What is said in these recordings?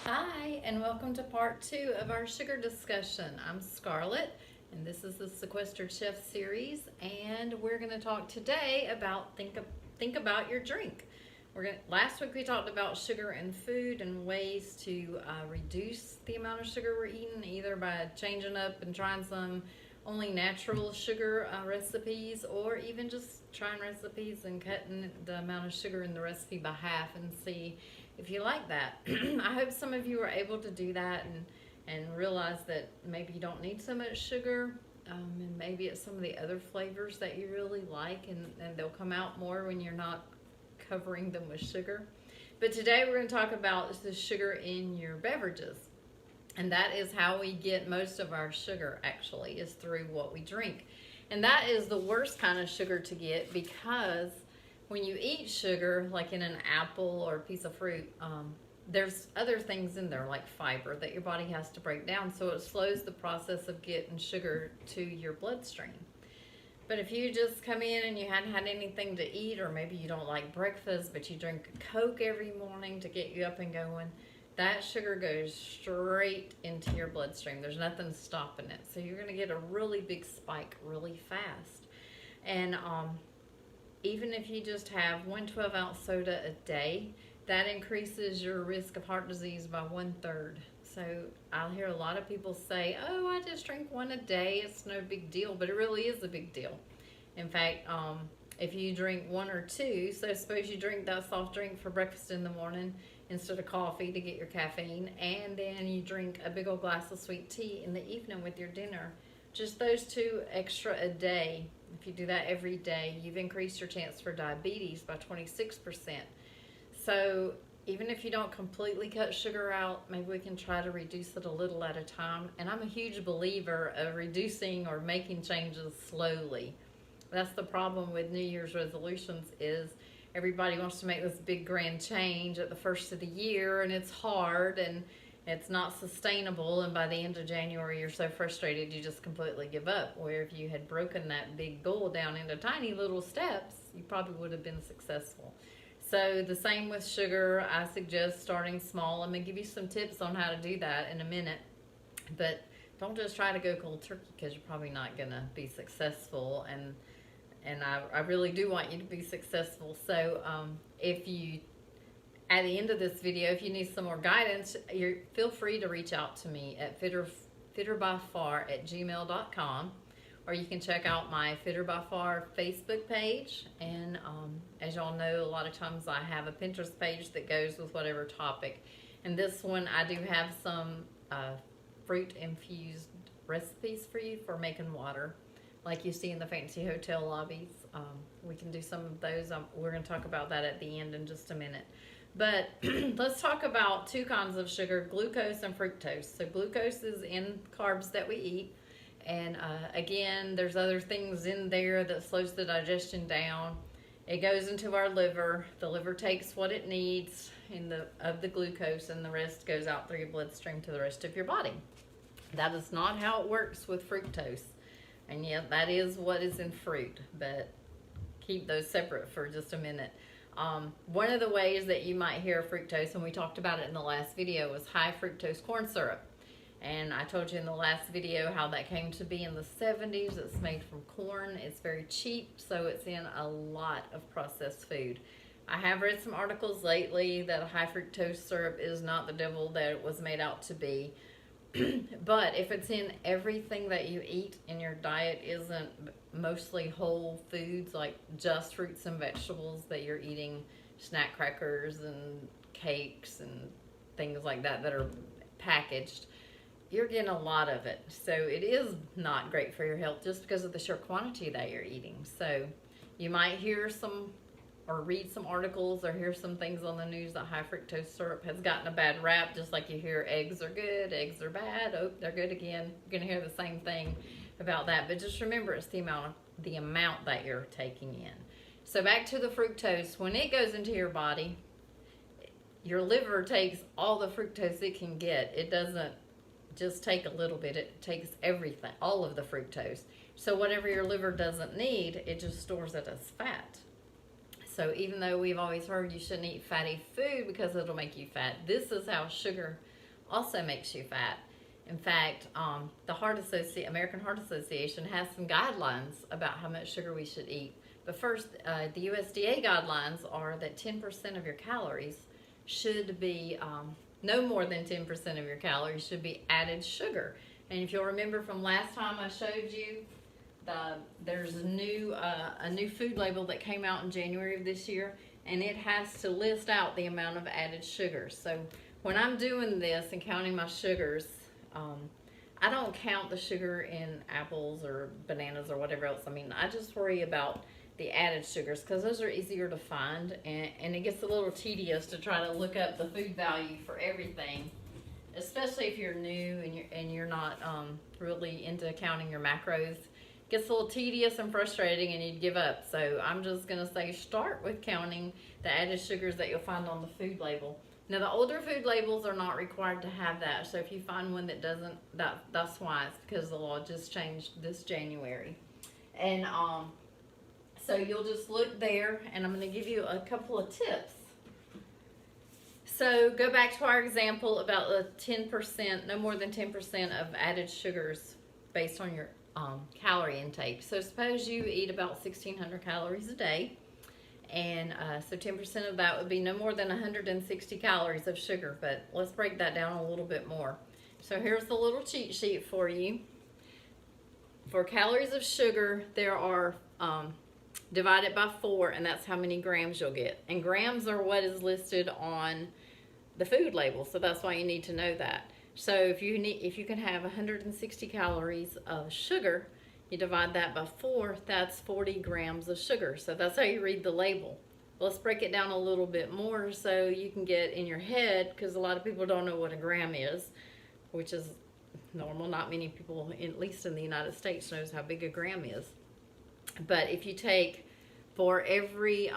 Hi, and welcome to part 2 of our sugar discussion. I'm Scarlett, and this is the Sequestered Chef series, and we're going to talk today about think about your drink. Last week we talked about sugar and food and ways to reduce the amount of sugar we're eating, either by changing up and trying some only natural sugar recipes, or even just trying recipes and cutting the amount of sugar in the recipe by half and see if you like that. I hope some of you are able to do that and realize that maybe you don't need so much sugar. And maybe it's some of the other flavors that you really like, and they'll come out more when you're not covering them with sugar. But today we're going to talk about the sugar in your beverages. And that is how we get most of our sugar, actually, is through what we drink. And that is the worst kind of sugar to get, because when you eat sugar, like in an apple or a piece of fruit, there's other things in there like fiber that your body has to break down. So it slows the process of getting sugar to your bloodstream. But if you just come in and you hadn't had anything to eat, or maybe you don't like breakfast, but you drink a Coke every morning to get you up and going, that sugar goes straight into your bloodstream. There's nothing stopping it. So you're going to get a really big spike really fast. And even if you just have one 12-ounce soda a day, that increases your risk of heart disease by 1/3. So I'll hear a lot of people say, oh, I just drink one a day. It's no big deal. But it really is a big deal. In fact, if you drink one or two, so suppose you drink that soft drink for breakfast in the morning instead of coffee to get your caffeine, and then you drink a big old glass of sweet tea in the evening with your dinner, just those two extra a day, if you do that every day, you've increased your chance for diabetes by 26%. So even if you don't completely cut sugar out, maybe we can try to reduce it a little at a time. And I'm a huge believer of reducing or making changes slowly. That's the problem with New Year's resolutions, is everybody wants to make this big grand change at the first of the year, and it's hard and it's not sustainable, and by the end of January you're so frustrated you just completely give up. Where if you had broken that big goal down into tiny little steps, you probably would have been successful. So the same with sugar. I suggest starting small. I'm going to give you some tips on how to do that in a minute. But don't just try to go cold turkey, because you're probably not going to be successful. And I really do want you to be successful. So if you, at the end of this video, if you need some more guidance, feel free to reach out to me at fitterbyfar@gmail.com. Or you can check out my Fitter by Far Facebook page. And as y'all know, a lot of times I have a Pinterest page that goes with whatever topic. And this one, I do have some fruit-infused recipes for you for making water, like you see in the fancy hotel lobbies. We can do some of those. We're going to talk about that at the end in just a minute. But let's talk about two kinds of sugar, glucose and fructose. So glucose is in carbs that we eat. And again, there's other things in there that slows the digestion down. It goes into our liver. The liver takes what it needs of the glucose, and the rest goes out through your bloodstream to the rest of your body. That is not how it works with fructose. And yet that is what is in fruit, but keep those separate for just a minute. One of the ways that you might hear fructose, and we talked about it in the last video, was high fructose corn syrup. And I told you in the last video how that came to be in the 70s. It's made from corn. It's very cheap, so it's in a lot of processed food. I have read some articles lately that high fructose syrup is not the devil that it was made out to be. But if it's in everything that you eat and your diet isn't mostly whole foods, like just fruits and vegetables, that you're eating snack crackers and cakes and things like that that are packaged, you're getting a lot of it. So it is not great for your health just because of the sheer quantity that you're eating. So you might hear some or read some articles or hear some things on the news that high fructose syrup has gotten a bad rap, just like you hear eggs are good, eggs are bad, oh, they're good again. You're going to hear the same thing about that. But just remember, it's the amount that you're taking in. So back to the fructose. When it goes into your body, your liver takes all the fructose it can get. It doesn't just take a little bit. It takes everything, all of the fructose. So whatever your liver doesn't need, it just stores it as fat. So even though we've always heard you shouldn't eat fatty food because it'll make you fat, this is how sugar also makes you fat. In fact, the American Heart Association has some guidelines about how much sugar we should eat. But first, the USDA guidelines are that 10% of your calories should be, no more than 10% of your calories should be added sugar. And if you'll remember from last time I showed you, there's a new food label that came out in January of this year, and it has to list out the amount of added sugar. So when I'm doing this and counting my sugars, I don't count the sugar in apples or bananas or whatever else. I mean, I just worry about the added sugars because those are easier to find, and it gets a little tedious to try to look up the food value for everything, especially if you're new and you're not really into counting your macros. It gets a little tedious and frustrating, and you'd give up. So I'm just gonna say start with counting the added sugars that you'll find on the food label. Now, the older food labels are not required to have that, so if you find one that doesn't, that's why. It's because the law just changed this January. And so you'll just look there, and I'm going to give you a couple of tips. So go back to our example about the 10%, no more than 10% of added sugars based on your calorie intake. So suppose you eat about 1,600 calories a day. And so 10% of that would be no more than 160 calories of sugar. But let's break that down a little bit more. So here's the little cheat sheet for you. For calories of sugar, there are divided by 4, and that's how many grams you'll get. And grams are what is listed on the food label, so that's why you need to know that. So if you can have 160 calories of sugar, you divide that by 4, that's 40 grams of sugar. So that's how you read the label. Let's break it down a little bit more so you can get in your head, because a lot of people don't know what a gram is, which is normal. Not many people, at least in the United States, knows how big a gram is. But if you take, for every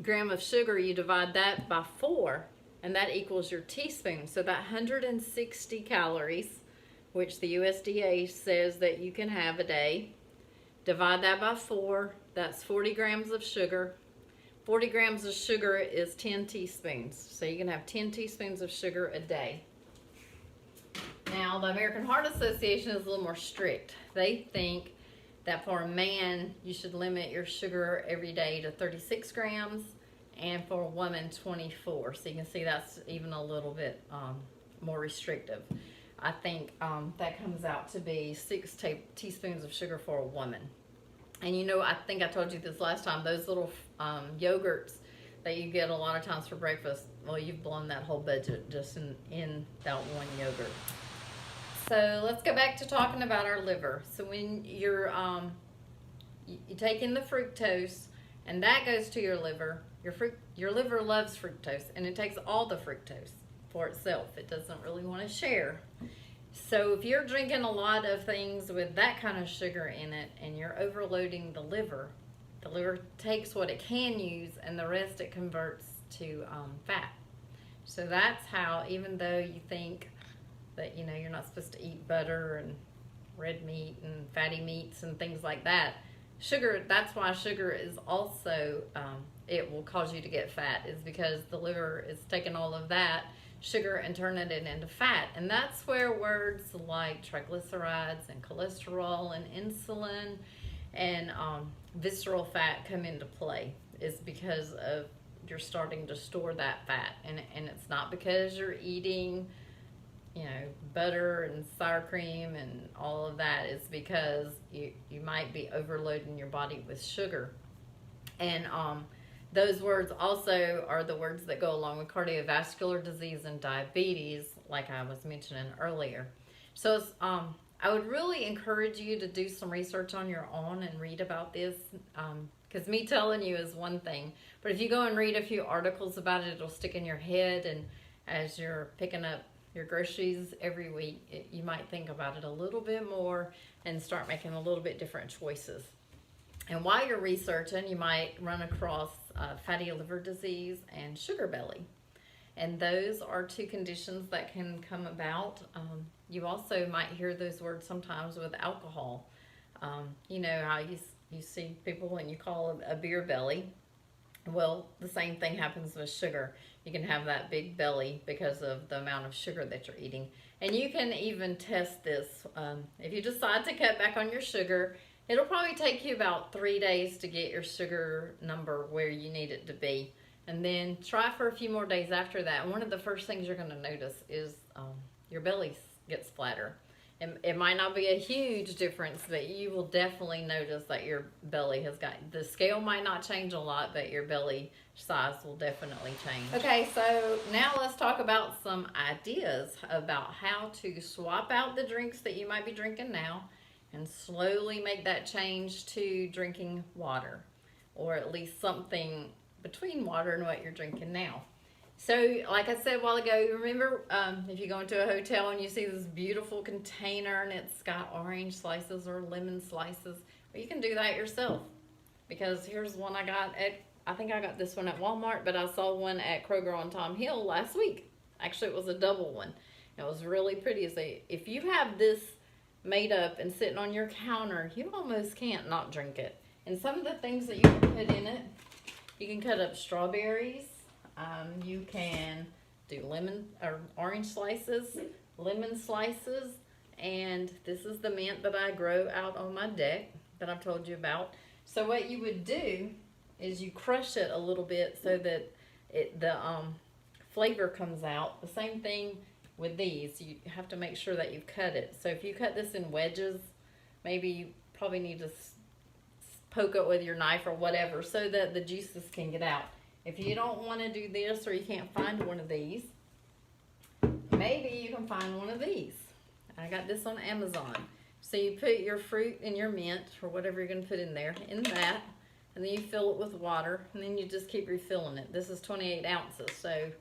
gram of sugar, you divide that by 4, and that equals your teaspoon. So that 160 calories, which the USDA says that you can have a day, divide that by 4, that's 40 grams of sugar. 40 grams of sugar is 10 teaspoons. So you can have 10 teaspoons of sugar a day. Now, the American Heart Association is a little more strict. They think that for a man, you should limit your sugar every day to 36 grams, and for a woman, 24. So you can see that's even a little bit more restrictive. I think that comes out to be 6 teaspoons of sugar for a woman. And you know, I think I told you this last time, those little yogurts that you get a lot of times for breakfast, well, you've blown that whole budget just in that one yogurt. So let's go back to talking about our liver. So when you're you take in the fructose, and that goes to your liver. Your liver loves fructose, and it takes all the fructose for itself. It doesn't really want to share. So if you're drinking a lot of things with that kind of sugar in it, and you're overloading the liver takes what it can use, and the rest it converts to fat. So that's how, even though you think that, you know, you're not supposed to eat butter and red meat and fatty meats and things like that, sugar, that's why sugar is also, it will cause you to get fat, is because the liver is taking all of that sugar and turning it into fat. And that's where words like triglycerides and cholesterol and insulin and visceral fat come into play, is because of you're starting to store that fat. And it's not because you're eating, you know, butter and sour cream and all of that. It's because you might be overloading your body with sugar. And those words also are the words that go along with cardiovascular disease and diabetes, like I was mentioning earlier. So it's, I would really encourage you to do some research on your own and read about this, because me telling you is one thing, but if you go and read a few articles about it, it'll stick in your head, and as you're picking up your groceries every week, you might think about it a little bit more and start making a little bit different choices. And while you're researching, you might run across fatty liver disease and sugar belly. And those are two conditions that can come about. You also might hear those words sometimes with alcohol. You know how you see people when you call a beer belly. Well, the same thing happens with sugar. You can have that big belly because of the amount of sugar that you're eating. And you can even test this. If you decide to cut back on your sugar, it'll probably take you about 3 days to get your sugar number where you need it to be. And then try for a few more days after that. And one of the first things you're going to notice is your belly gets flatter. It might not be a huge difference, but you will definitely notice that your belly has got, the scale might not change a lot, but your belly size will definitely change. Okay, so now let's talk about some ideas about how to swap out the drinks that you might be drinking now and slowly make that change to drinking water, or at least something between water and what you're drinking now. So, like I said a while ago, remember if you go into a hotel and you see this beautiful container and it's got orange slices or lemon slices, well, you can do that yourself. Because here's one I got I think I got this one at Walmart, but I saw one at Kroger on Tom Hill last week. Actually, it was a double one. It was really pretty. So if you have this made up and sitting on your counter, you almost can't not drink it. And some of the things that you can put in it, you can cut up strawberries. You can do lemon or orange slices, lemon slices, and this is the mint that I grow out on my deck that I've told you about. So what you would do is you crush it a little bit so that the flavor comes out. The same thing with these. You have to make sure that you cut it. So if you cut this in wedges, maybe you probably need to poke it with your knife or whatever so that the juices can get out. If you don't want to do this or you can't find one of these, maybe you can find one of these. I got this on Amazon. So you put your fruit and your mint or whatever you're going to put in there in that, and then you fill it with water, and then you just keep refilling it. This is 28 ounces, so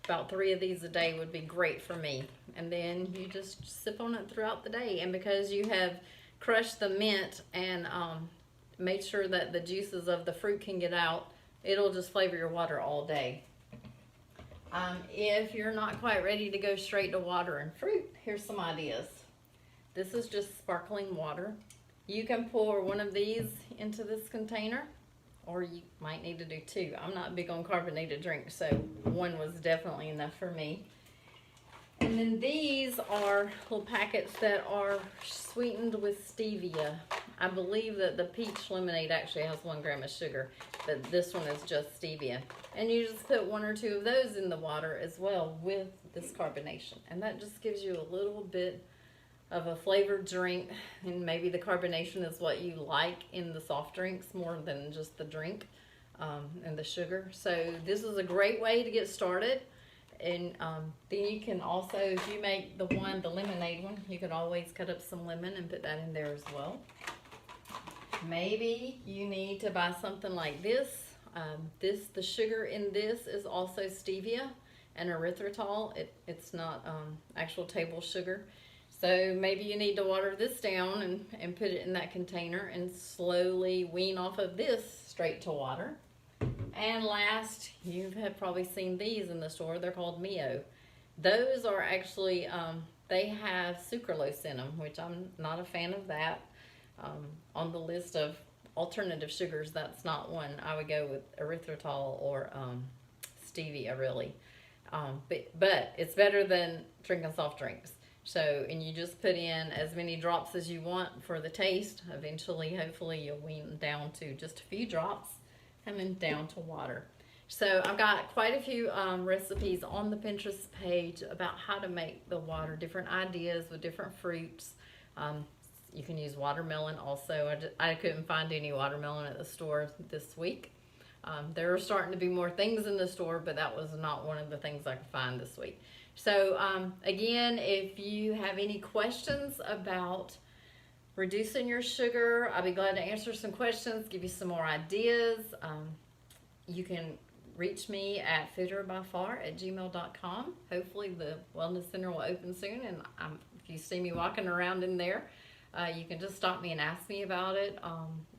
about 3 of these a day would be great for me. And then you just sip on it throughout the day. And because you have crushed the mint and made sure that the juices of the fruit can get out, it'll just flavor your water all day. If you're not quite ready to go straight to water and fruit, here's some ideas. This is just sparkling water. You can pour one of these into this container, or you might need to do 2. I'm not big on carbonated drinks, so 1 was definitely enough for me. And then these are little packets that are sweetened with stevia. I believe that the peach lemonade actually has 1 gram of sugar, but this one is just stevia. And you just put 1 or 2 of those in the water as well with this carbonation. And that just gives you a little bit of a flavored drink, and maybe the carbonation is what you like in the soft drinks more than just the drink and the sugar. So this is a great way to get started. And then you can also, if you make the lemonade one, you could always cut up some lemon and put that in there as well. Maybe you need to buy something like this. The sugar in this is also stevia and erythritol. It's not actual table sugar. So maybe you need to water this down and put it in that container and slowly wean off of this straight to water. And last, you have probably seen these in the store. They're called Mio. Those are actually, they have sucralose in them, which I'm not a fan of that. On the list of alternative sugars, that's not one. I would go with erythritol or stevia, really. But it's better than drinking soft drinks. So, and you just put in as many drops as you want for the taste. Eventually, hopefully, you'll wean down to just a few drops and then down to water. So I've got quite a few recipes on the Pinterest page about how to make the water, different ideas with different fruits. You can use watermelon also. I couldn't find any watermelon at the store this week. There are starting to be more things in the store, but that was not one of the things I could find this week. So again, if you have any questions about reducing your sugar, I'll be glad to answer some questions, give you some more ideas. You can reach me at fitterbyfar@gmail.com. Hopefully the Wellness Center will open soon, and if you see me walking around in there, you can just stop me and ask me about it.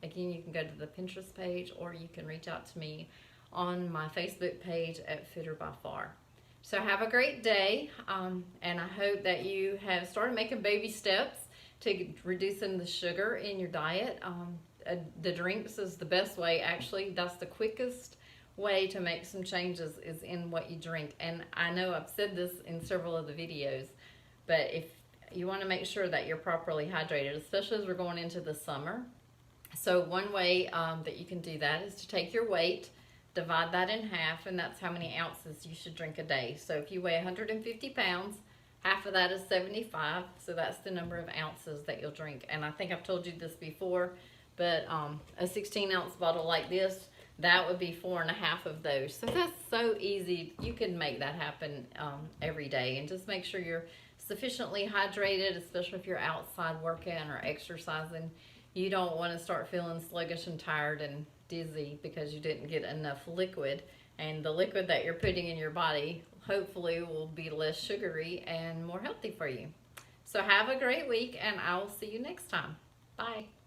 Again, you can go to the Pinterest page, or you can reach out to me on my Facebook page at Fitter by Far. So have a great day, and I hope that you have started making baby steps to reducing the sugar in your diet. the drinks is the best way. Actually, that's the quickest way to make some changes is in what you drink. And I know I've said this in several of the videos, but if you want to make sure that you're properly hydrated, especially as we're going into the summer. So one way that you can do that is to take your weight, divide that in half, and that's how many ounces you should drink a day. So if you weigh 150 pounds, half of that is 75, so that's the number of ounces that you'll drink. And I think I've told you this before, but a 16-ounce bottle like this, that would be 4.5 of those. So that's so easy. You can make that happen every day, and just make sure you're sufficiently hydrated, especially if you're outside working or exercising. You don't want to start feeling sluggish and tired and dizzy because you didn't get enough liquid. And the liquid that you're putting in your body hopefully will be less sugary and more healthy for you. So have a great week, and I will see you next time. Bye.